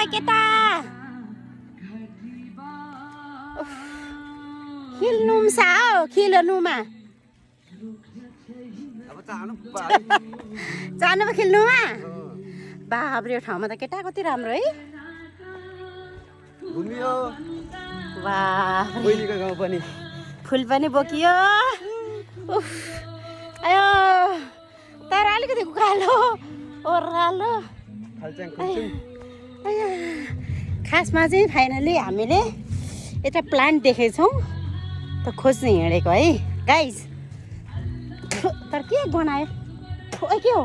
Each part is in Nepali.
केटा खिल्नुम साओ खिल्नुमा जानु खेल्नुमा बाब्रे ठाउँमा त केटा कति राम्रो है फुल पनि बोकियो आयो तर अलिकति उकालो ओह्रालो खासमा चाहिँ फाइनली हामीले एउटा प्लान्ट देखेछौँ त खोज्न हिँडेको है गाइज तर के गनायो ओ के हो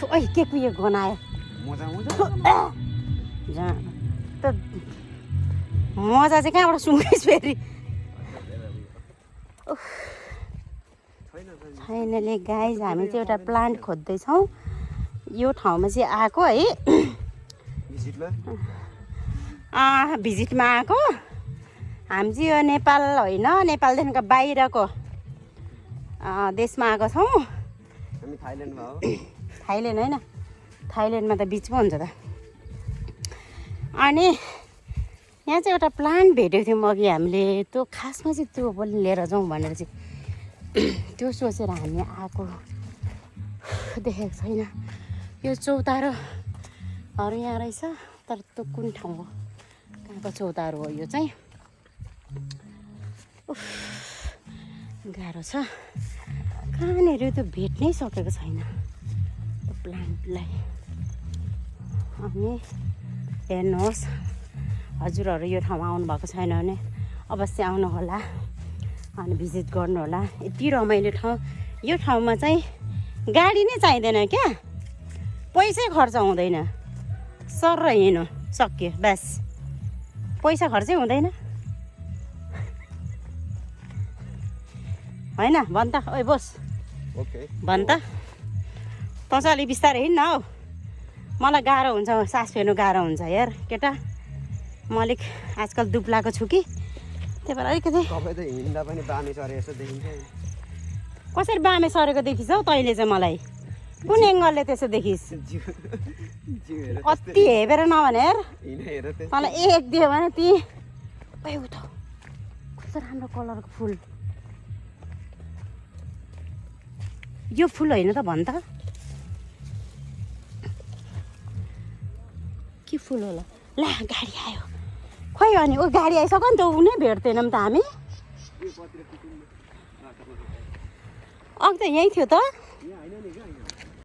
ओइ के कुयो गनायो त मजा चाहिँ कहाँबाट सुँगैछ फेरि फाइनली गाइज हामी चाहिँ एउटा प्लान्ट खोज्दैछौँ यो ठाउँमा चाहिँ आएको है भिजिटमा आएको हामी चाहिँ यो नेपाल होइन नेपालदेखिको बाहिरको देशमा आएको छौँ थाइल्यान्ड होइन थाइल्यान्डमा त बिचमा हुन्छ त अनि यहाँ चाहिँ एउटा प्लान्ट भेटेको थियौँ अघि हामीले त्यो खासमा चाहिँ त्यो पनि लिएर जाउँ भनेर चाहिँ त्यो सोचेर हामी आएको देखेको छैन यो चौतारोहरू यहाँ रहेछ तर त्यो कुन ठाउँ हो कहाँको चौतारो हो यो चाहिँ गाह्रो छ कहाँनिर त्यो भेट्नै सकेको छैन त्यो प्लान्टलाई अनि हेर्नुहोस् हजुरहरू यो ठाउँमा आउनुभएको छैन भने अवश्य आउनु होला अनि भिजिट गर्नु होला यति रमाइलो ठाउँ यो ठाउँमा चाहिँ गाडी नै चाहिँदैन क्या पैसै खर्च हुँदैन सर र हिँड्नु सक्यो बस पैसा खर्चै हुँदैन होइन भन् त ओइ बोस भन् त तँ चाहिँ अलिक बिस्तारै हिँड्न हौ मलाई गाह्रो हुन्छ सास फेर्नु गाह्रो हुन्छ यार केटा म अलिक आजकल दुब्लाएको छु कि त्यही भएर अलिकति कसरी बामे सरेको देखिस् हौ तैँले चाहिँ मलाई कुन एङ्गलले त्यसो देखिस् कति हेपेर नभने यार तँलाई एक दियो भने ती कस्तो राम्रो कलरको फुल यो फुल होइन त भन् त के फुल होला ला गाडी आयो खोइ अनि ओ गाडी आइसक्यो नि त ऊ नै भेट्दैनौँ त हामी अघि त यहीँ थियो त